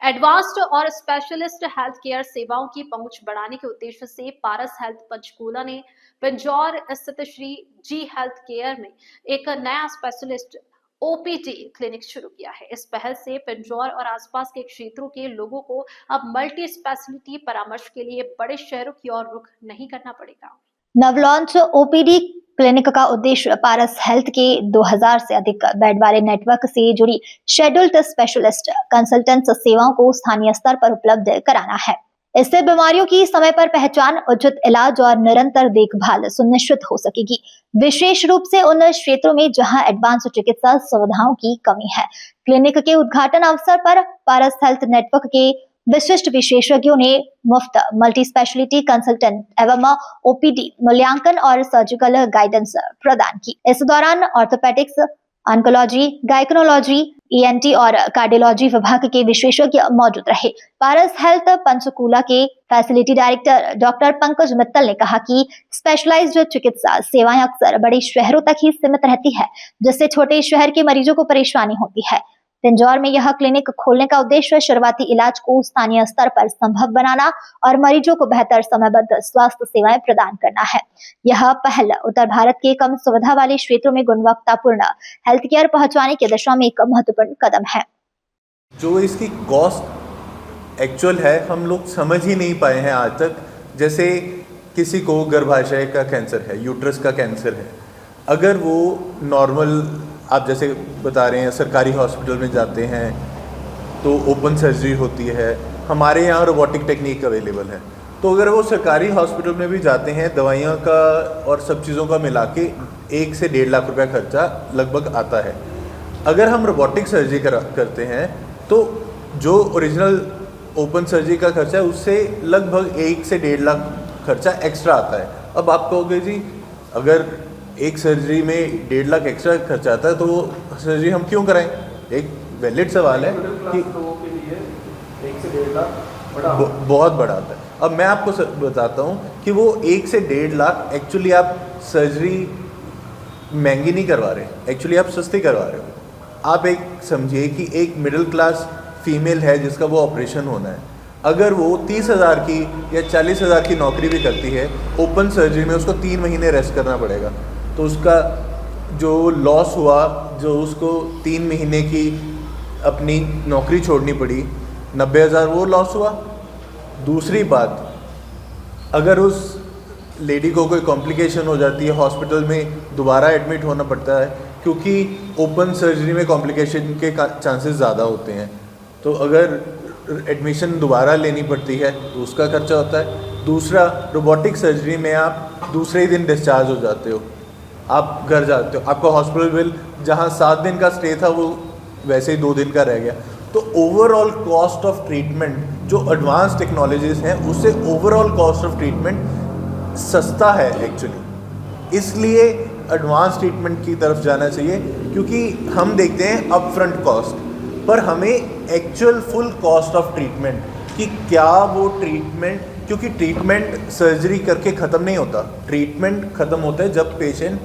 Advanced और specialist health care सेवाओं की पहुंच बढ़ाने के उद्देश्य से पारस हेल्थ पंचकूला ने पिंजौर स्थित श्री जी हेल्थ केयर में एक नया स्पेशलिस्ट ओपीडी क्लिनिक शुरू किया है। इस पहल से पिंजौर और आसपास के क्षेत्रों के लोगों को अब मल्टी स्पेशलिटी परामर्श के लिए बड़े शहरों की ओर रुख नहीं करना पड़ेगा। नवलॉन्च ओपीडी क्लिनिक का उद्देश्य पारस हेल्थ के 2000 से अधिक बेड वाले नेटवर्क से जुड़ी शेड्यूल्ड स्पेशलिस्ट कंसल्टेंट सेवाओं को स्थानीय स्तर पर उपलब्ध कराना है। इससे बीमारियों की समय पर पहचान, उचित इलाज और निरंतर देखभाल सुनिश्चित हो सकेगी, विशेष रूप से उन क्षेत्रों में जहां एडवांस चिकित्सा सुविधाओं की कमी है। क्लिनिक के उद्घाटन अवसर पर पारस हेल्थ नेटवर्क के विशिष्ट विशेषज्ञों ने मुफ्त मल्टी स्पेशलिटी कंसल्टेंट एवं ओपीडी मूल्यांकन और सर्जिकल गाइडेंस प्रदान की। इस दौरान ऑर्थोपेडिक्स, ऑन्कोलॉजी, गायकोनोलॉजी, ईएनटी और कार्डियोलॉजी विभाग के विशेषज्ञ मौजूद रहे। पारस हेल्थ पंचकूला के facility director doctor Pankaj Mittal ने कहा कि स्पेशलाइज्ड चिकित्सा सेवाएं अक्सर बड़े शहरों तक ही सीमित रहती है, जिससे छोटे शहर के मरीजों को परेशानी होती है। पिंजौर में यह क्लिनिक खोलने का उद्देश्य शुरुआती इलाज को स्थानीय स्तर पर संभव बनाना और मरीजों को बेहतर समयबद्ध स्वास्थ्य सेवाएं प्रदान करना है। यह पहल उत्तर भारत के कम सुविधा वाले क्षेत्रों में गुणवत्तापूर्ण हेल्थ केयर पहुंचाने की दिशा में एक महत्वपूर्ण कदम है। जो इसकी कॉस्ट एक्चुअल है हम लोग समझ ही नहीं पाए हैं आज तक। जैसे किसी को गर्भाशय का कैंसर है, यूट्रस का कैंसर है, अगर वो नॉर्मल आप जैसे बता रहे हैं सरकारी हॉस्पिटल में जाते हैं तो ओपन सर्जरी होती है, हमारे यहाँ रोबोटिक टेक्निक अवेलेबल है। तो अगर वो सरकारी हॉस्पिटल में भी जाते हैं, दवाइयों का और सब चीज़ों का मिला के 1 से 1.5 लाख रुपया खर्चा लगभग आता है। अगर हम रोबोटिक सर्जरी करते हैं तो जो ओरिजिनल ओपन सर्जरी का खर्चा है उससे लगभग 1 से 1.5 लाख खर्चा एक्स्ट्रा आता है। अब आप कहोगे जी अगर एक सर्जरी में 1.5 लाख एक्स्ट्रा खर्चा आता है तो वो सर्जरी हम क्यों कराएं? एक वैलिड सवाल है कि 1 से 1.5 लाख बहुत बड़ा आता है। अब मैं आपको बताता हूँ कि वो 1 से 1.5 लाख एक्चुअली आप सर्जरी महंगी नहीं करवा रहे, एक्चुअली आप सस्ती करवा रहे हो। आप एक समझिए कि एक मिडिल क्लास फीमेल है जिसका वो ऑपरेशन होना है, अगर वो 30,000 की या 40,000 की नौकरी भी करती है, ओपन सर्जरी में उसको 3 महीने रेस्ट करना पड़ेगा। तो उसका जो लॉस हुआ, जो उसको 3 महीने की अपनी नौकरी छोड़नी पड़ी, 90,000 वो लॉस हुआ। दूसरी बात, अगर उस लेडी को कोई कॉम्प्लिकेशन हो जाती है, हॉस्पिटल में दोबारा एडमिट होना पड़ता है क्योंकि ओपन सर्जरी में कॉम्प्लिकेशन के चांसेस ज़्यादा होते हैं, तो अगर एडमिशन दोबारा लेनी पड़ती है तो उसका खर्चा होता है। दूसरा, रोबोटिक सर्जरी में आप दूसरे ही दिन डिस्चार्ज हो जाते हो, आप घर जाते हो, आपका हॉस्पिटल बिल जहाँ 7 दिन का स्टे था वो वैसे ही 2 दिन का रह गया। तो ओवरऑल कॉस्ट ऑफ ट्रीटमेंट जो एडवांस टेक्नोलॉजीज हैं उससे ओवरऑल कॉस्ट ऑफ ट्रीटमेंट सस्ता है एक्चुअली। इसलिए एडवांस ट्रीटमेंट की तरफ जाना चाहिए क्योंकि हम देखते हैं अपफ्रंट कॉस्ट, पर हमें actual full cost of treatment कि क्या वो ट्रीटमेंट, क्योंकि ट्रीटमेंट सर्जरी करके ख़त्म नहीं होता, ट्रीटमेंट ख़त्म होता है जब पेशेंट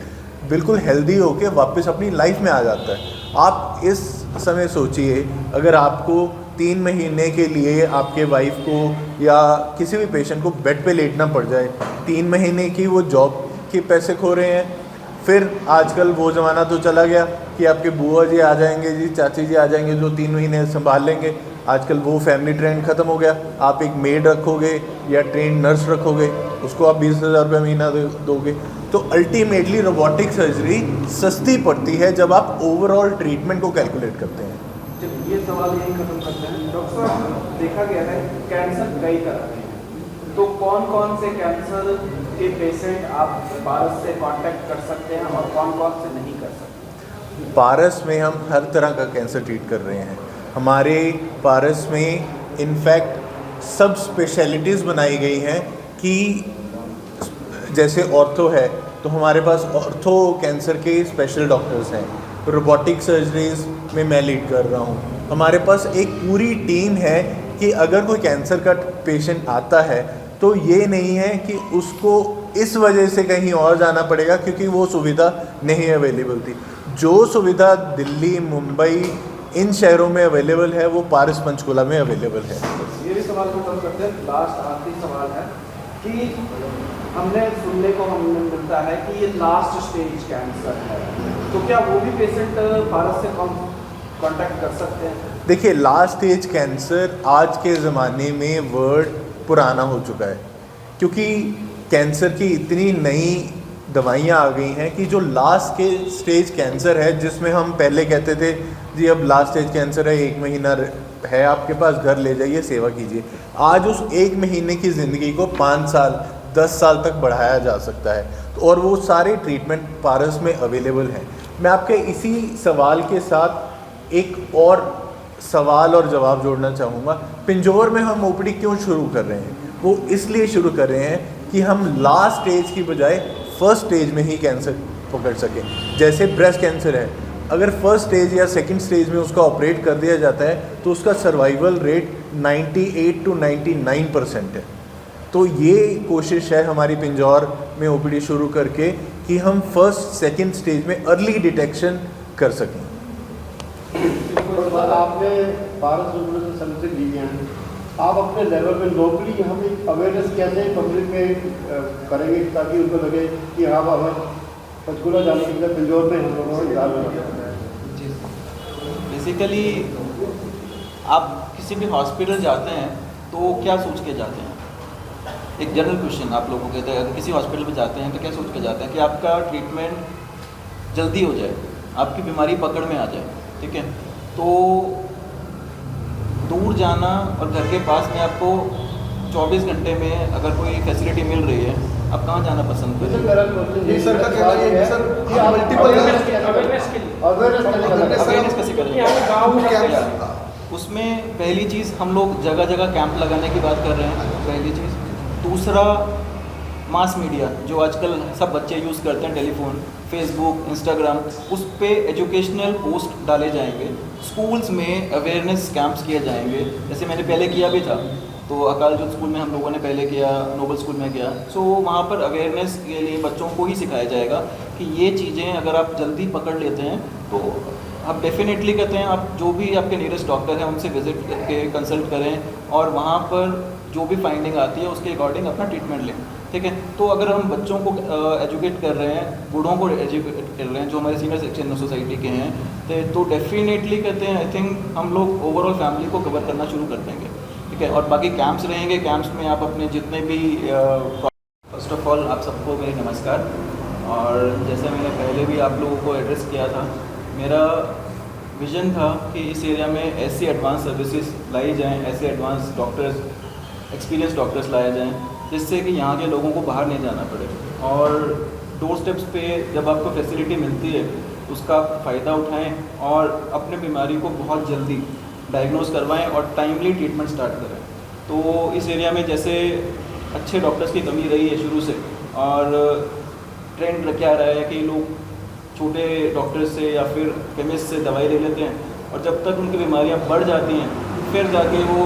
बिल्कुल हेल्दी होके वापस अपनी लाइफ में आ जाता है। आप इस समय सोचिए, अगर आपको 3 महीने के लिए आपके वाइफ को या किसी भी पेशेंट को बेड पे लेटना पड़ जाए, 3 महीने की वो जॉब के पैसे खो रहे हैं। फिर आजकल वो ज़माना तो चला गया कि आपके बुआ जी आ जाएंगे, जी चाची जी आ जाएंगे जो 3 महीने संभाल लेंगे। आजकल वो फैमिली ट्रेंड ख़त्म हो गया। आप एक मेड रखोगे या ट्रेंड नर्स रखोगे, उसको आप 20,000 रुपये महीना दोगे। तो अल्टीमेटली रोबोटिक सर्जरी सस्ती पड़ती है जब आप ओवरऑल ट्रीटमेंट को कैलकुलेट करते हैं। जब ये सवाल यही खत्म करते हैं डॉक्टर साहब, देखा गया है कैंसर कई तरह के हैं, तो कौन कौन से कैंसर के पेशेंट आप पारस से कांटेक्ट कर सकते हैं और कौन कौन से नहीं कर सकते? पारस में हम हर तरह का कैंसर ट्रीट कर रहे हैं। हमारे पारस में इनफैक्ट सब स्पेशलिटीज़ बनाई गई हैं कि जैसे ऑर्थो है तो हमारे पास ऑर्थो कैंसर के स्पेशल डॉक्टर्स हैं, रोबोटिक सर्जरीज में मैं लीड कर रहा हूँ। हमारे पास एक पूरी टीम है कि अगर कोई कैंसर का पेशेंट आता है तो ये नहीं है कि उसको इस वजह से कहीं और जाना पड़ेगा क्योंकि वो सुविधा नहीं अवेलेबल थी। जो सुविधा दिल्ली, मुंबई इन शहरों में अवेलेबल है वो पारस पंचकूला में अवेलेबल है। ये भी सवाल को कम करते हैं, लास्ट आखिरी सवाल है कि हमने सुनने को हमें मिलता है कि ये लास्ट स्टेज कैंसर है, तो क्या वो भी पेशेंट पारस से कांटेक्ट कर सकते हैं? देखिए, लास्ट स्टेज कैंसर आज के ज़माने में वर्ड पुराना हो चुका है, क्योंकि कैंसर की इतनी नई दवाइयाँ आ गई हैं कि जो लास्ट के स्टेज कैंसर है, जिसमें हम पहले कहते थे जी अब लास्ट स्टेज कैंसर है, 1 महीना है आपके पास, घर ले जाइए सेवा कीजिए, आज उस 1 महीने की ज़िंदगी को 5 साल 10 साल तक बढ़ाया जा सकता है। तो और वो सारे ट्रीटमेंट पारस में अवेलेबल हैं। मैं आपके इसी सवाल के साथ एक और सवाल और जवाब जोड़ना चाहूँगा। पिंजौर में हम ओपीडी क्यों शुरू कर रहे हैं? वो इसलिए शुरू कर रहे हैं कि हम लास्ट स्टेज की बजाय फर्स्ट स्टेज में ही कैंसर पकड़ सकें। जैसे ब्रेस्ट कैंसर है, अगर फर्स्ट स्टेज या सेकंड स्टेज में उसका ऑपरेट कर दिया जाता है तो उसका सर्वाइवल रेट 98 to 99% है। तो ये कोशिश है हमारी पिंजौर में ओपीडी शुरू करके कि हम फर्स्ट सेकंड स्टेज में अर्ली डिटेक्शन कर सकें। आपने पारस सर्विसेज दी हैं, आप अपने लेवल पे लोकली हम एक अवेयरनेस कैसे पब्लिक में करेंगे ताकि उनको लगे कि हाँ हमें पंचकूला जाने के लिए पिंजौर में हम लोगों को याद रखना जी। बेसिकली आप किसी भी हॉस्पिटल जाते हैं तो क्या सोच के जाते हैं? एक जनरल क्वेश्चन आप लोगों को कहते हैं, अगर किसी हॉस्पिटल में जाते हैं तो क्या सोच के जाते हैं कि आपका ट्रीटमेंट जल्दी हो जाए, आपकी बीमारी पकड़ में आ जाए, ठीक है? तो दूर जाना और घर के पास में आपको 24 घंटे में अगर कोई फैसिलिटी मिल रही है, आप कहाँ जाना पसंद करें? सर का कहना है सर कि मल्टीपल अवेयरनेस कैसे करेंगे? उसमें पहली चीज़ हम लोग जगह जगह कैंप लगाने की बात कर रहे हैं, पहली चीज़। दूसरा, मास मीडिया जो आजकल सब बच्चे यूज़ करते हैं, टेलीफोन, फेसबुक, इंस्टाग्राम, उस पे एजुकेशनल पोस्ट डाले जाएंगे। स्कूल्स में अवेयरनेस कैंप्स किए जाएंगे, जैसे मैंने पहले किया भी था, तो अकाल जो स्कूल में हम लोगों ने पहले किया, नोबल स्कूल में किया। सो वहाँ पर अवेयरनेस के लिए बच्चों को ही सिखाया जाएगा कि ये चीज़ें अगर आप जल्दी पकड़ लेते हैं तो आप डेफिनेटली कहते हैं आप जो भी आपके नियरेस्ट डॉक्टर हैं उनसे विजिट करके कंसल्ट करें और वहाँ पर जो भी फाइंडिंग आती है उसके अकॉर्डिंग अपना ट्रीटमेंट लें, ठीक है? तो अगर हम बच्चों को एजुकेट कर रहे हैं, बूढ़ों को एजुकेट कर रहे हैं जो हमारे सीनियर सेक्शन सोसाइटी के हैं, तो डेफिनेटली कहते हैं आई थिंक हम लोग ओवरऑल फैमिली को कवर करना शुरू कर देंगे, ठीक है? और बाकी कैंप्स रहेंगे, कैंप्स में आप अपने जितने भी फर्स्ट ऑफ ऑल आप सबको मेरे नमस्कार। और जैसे मैंने पहले भी आप लोगों को एड्रेस किया था, मेरा विज़न था कि इस एरिया में ऐसी एडवांस सर्विसेज लाई जाएँ, ऐसे एडवांस डॉक्टर्स, एक्सपीरियंस डॉक्टर्स लाए जाएँ जिससे कि यहाँ के लोगों को बाहर नहीं जाना पड़े, और डोर स्टेप्स पे जब आपको फैसिलिटी मिलती है उसका फ़ायदा उठाएं और अपने बीमारी को बहुत जल्दी डायग्नोस करवाएं और टाइमली ट्रीटमेंट स्टार्ट करें। तो इस एरिया में जैसे अच्छे डॉक्टर्स की कमी रही है शुरू से, और ट्रेंड क्या रहा है कि लोग छोटे डॉक्टर्स से या फिर केमिस्ट से दवाई ले लेते हैं और जब तक उनकी बीमारियां बढ़ जाती हैं फिर जाके वो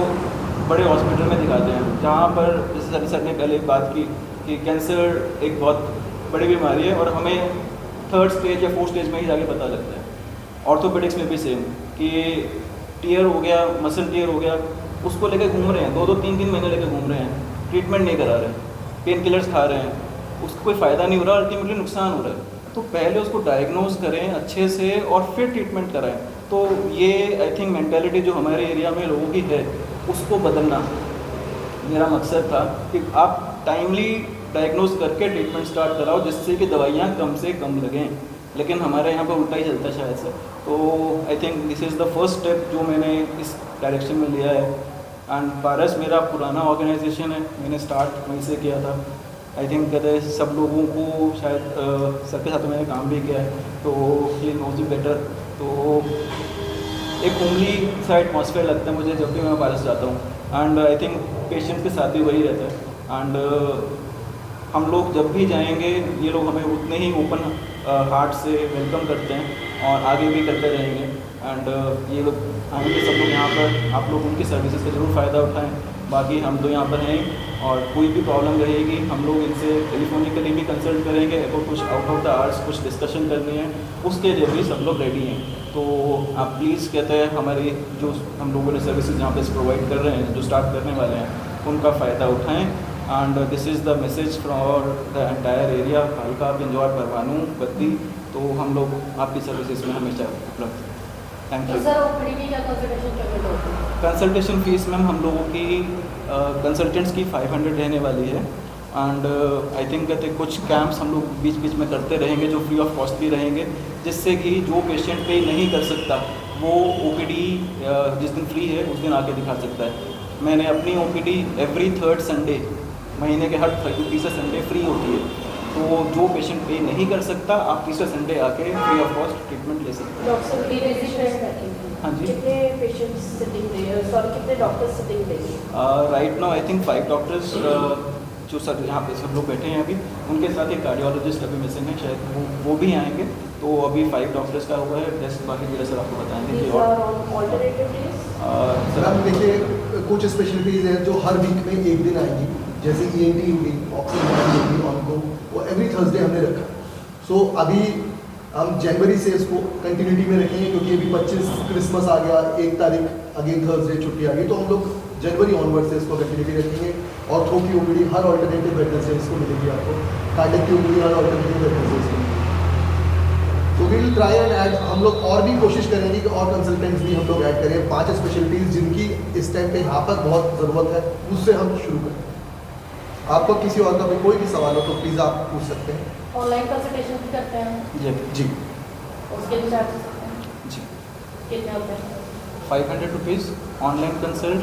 बड़े हॉस्पिटल में दिखाते हैं, जहाँ पर जैसे सभी सर ने पहले बात की कि कैंसर एक बहुत बड़ी बीमारी है और हमें 3rd स्टेज या 4th स्टेज में ही जाके पता लगता है। ऑर्थोपेडिक्स में भी सेम कि टीयर हो गया, मसल टीयर हो गया, उसको लेकर घूम रहे हैं, 2-2, 3-3 महीने लेकर घूम रहे हैं, ट्रीटमेंट नहीं करा रहे हैं, पेन किलर्स खा रहे हैं, उसको कोई फ़ायदा नहीं हो रहा, अल्टीमेटली नुकसान हो रहा है। तो पहले उसको डायग्नोज करें अच्छे से और फिर ट्रीटमेंट कराएं। तो ये आई थिंक मेंटालिटी जो हमारे एरिया में लोगों की है उसको बदलना मेरा मकसद था कि आप टाइमली डायग्नोज करके ट्रीटमेंट स्टार्ट कराओ जिससे कि दवाइयाँ कम से कम लगें, लेकिन हमारे यहाँ पर उल्टा ही चलता है शायद से। तो I think this is the first step जो मैंने इस डायरेक्शन में लिया है। एंड पारस मेरा पुराना ऑर्गेनाइजेशन है, मैंने स्टार्ट वहीं से किया था। आई थिंक कहते सब लोगों को शायद सर के साथ मैंने काम भी किया है तो ये नोज इट बेटर। तो एक होमली सा एटमॉस्फेयर लगता है मुझे जब भी मैं पारस जाता हूँ, एंड आई थिंक पेशेंट के साथ भी वही रहता है। एंड हम लोग जब भी जाएंगे ये लोग हमें उतने ही ओपन हार्ट से वेलकम करते हैं और आगे भी करते रहेंगे। एंड ये लोग आएंगे सब लोग यहाँ पर, आप लोग उनकी सर्विसेज का ज़रूर फ़ायदा उठाएं। बाकी हम तो यहाँ पर हैं और कोई भी प्रॉब्लम रहेगी हम लोग इनसे टेलीफोनिकली भी कंसल्ट करेंगे, अगर कुछ आउट ऑफ द आवर्स कुछ डिस्कशन करनी है उसके लिए भी सब लोग रेडी हैं। तो आप प्लीज़ कहते हैं हमारी जो हम लोगों ने सर्विसेज यहाँ पे प्रोवाइड कर रहे हैं, जो स्टार्ट करने वाले हैं, उनका फ़ायदा उठाएं। And this is the message from the entire area, कालका, पिंजौर, परवाणू, बद्दी। तो हम लोग आपकी सर्विसेज में हमेशा उपलब्ध हैं। Thank you. सर ओपीडी की क्या कंसल्टेशन पेमेंट होती है? कंसल्टेशन फ़ीस मैम हम लोगों की कंसल्टेंट्स की 500 रहने वाली है। एंड आई थिंक कहते कुछ कैंप्स हम लोग बीच बीच में करते रहेंगे जो फ्री ऑफ कॉस्ट भी रहेंगे, जिससे कि जो पेशेंट पे नहीं कर सकता वो ओपीडी जिस दिन फ्री है उस दिन आके दिखा सकता है। मैंने अपनी ओपीडी एवरी 3rd संडे, महीने के हर तीसरे संडे फ्री होती है। तो जो पेशेंट पे नहीं कर सकता आप तीसरे संडे आके फ्री ऑफ कॉस्ट ट्रीटमेंट ले सकते हैं। डॉक्टर की रजिस्ट्रेशन रखेंगे। हाँ जी। कितने पेशेंट्स सिटिंग देंगे, सॉरी कितने डॉक्टर्स सिटिंग देंगे? Right now I think 5 doctors जो सर यहाँ पे सब लोग बैठे हैं अभी, उनके साथ एक कार्डियोलॉजिस्ट अभी मिसिंग है, शायद वो भी आएंगे। तो अभी 5 डॉक्टर्स का हुआ है, रेस्ट बाकी मेरे सर आपको बताएंगे कि और ऑल्टरनेटिव डेज। सर आप देखिए कुछ स्पेशलिटीज़ हैं जो हर वीक में एक दिन आएंगी, जैसे ENT होगी, ऑक्सीजन होगी, ऑनको, वो एवरी थर्सडे हमने रखा। सो अभी हम जनवरी से इसको कंटिन्यूटी में रखेंगे, क्योंकि अभी 25 क्रिसमस आ गया, 1 तारीख अगेन थर्सडे छुट्टी आ गई, तो हम लोग जनवरी ऑनवर्ड से इसको कंटिन्यूटी रखेंगे। और थ्रो की ओपीडी हर ऑल्टरनेटिव वेडनेसडे को मिलेगी आपको, कार्डियक की ओपीडी हर ऑल्टरनेटिव वेडनेसडे को। तो we will try and add, हम लोग और भी कोशिश करेंगे कि और कंसल्टेंट्स भी हम लोग ऐड करें। 5 स्पेशलिटीज़ जिनकी इस टाइम पे यहाँ पर बहुत ज़रूरत है, उससे हम शुरू करें। आपको किसी और का भी कोई भी सवाल हो तो प्लीज़ आप पूछ सकते हैं। ऑनलाइन कंसल्टेशन भी करते हैं जी उसके भी चार्जेस होते हैं? जी कितने होते हैं? 500 rupees online consult,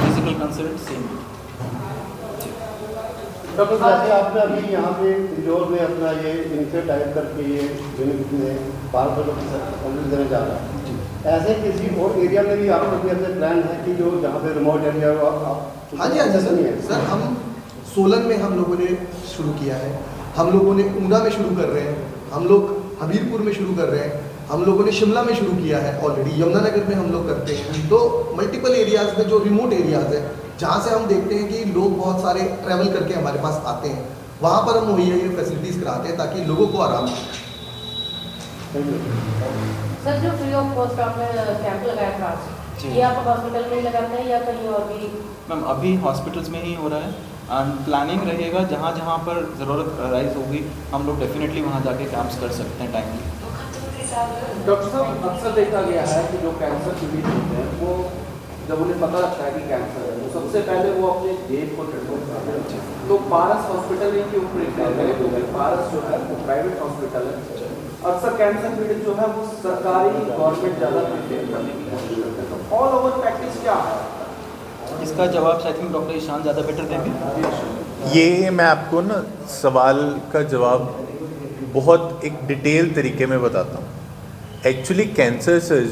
physical consult same. Doctor जैसे आपने अभी यहाँ पे इंदौर में अपना ये इनसे टाइप करके ये यूनिट में 500 कंसल्ट देने जा रहा है, ऐसे किसी और एरिया में भी आपका कोई ऐसे प्लान है कि जो जहाँ पे रिमोट एरिया हो आप? हाँ जी सर हम सोलन में हम लोगों ने शुरू किया है, हम लोगों ने ऊना में शुरू कर रहे हैं, हम लोग हमीरपुर में शुरू कर रहे हैं, हम लोगों ने शिमला में शुरू किया है ऑलरेडी, यमुनानगर में हम लोग करते हैं। तो मल्टीपल एरियाज़ में जो रिमोट एरियाज़ है, जहाँ से हम देखते हैं कि लोग बहुत सारे ट्रैवल करके हमारे पास आते हैं, वहाँ पर हम मुहैया ये फैसिलिटीज़ कराते हैं ताकि लोगों को आराम हो। सर जो फ्री ऑफ कॉस्ट आपने कैंप लगाया था आज, जी। ये आप हॉस्पिटल में ही लगाते हैं या कहीं और भी? मैम अभी हॉस्पिटल्स में ही हो रहा है एंड प्लानिंग रहेगा, जहाँ जहाँ पर ज़रूरत अराइज होगी हम लोग डेफिनेटली वहाँ जाके कैंप्स कर सकते हैं टाइमली। डॉक्टर साहब अक्सर देखा गया है कि जो कैंसर पीड़ित होते हैं वो जब उन्हें पता लगता है कि कैंसर है तो सबसे पहले वो अपने जेब को ट्रीटमेंट कराते हैं। तो पारस हॉस्पिटल इनके ऊपर इतना है क्योंकि पारस जो है वो प्राइवेट हॉस्पिटल है। अक्सर कैंसर पीड़ित जो है वो सरकारी गवर्नमेंट ज़्यादा प्रिफेयर करने की कोशिश करते हैं। तो ऑल ओवर प्रैक्टिस क्या है? इसका जवाब आई थिंक डॉक्टर ईशान ज़्यादा बेटर देंगे। ये मैं आपको ना सवाल का जवाब बहुत एक डिटेल तरीके में बताता हूँ। Actually cancer surgery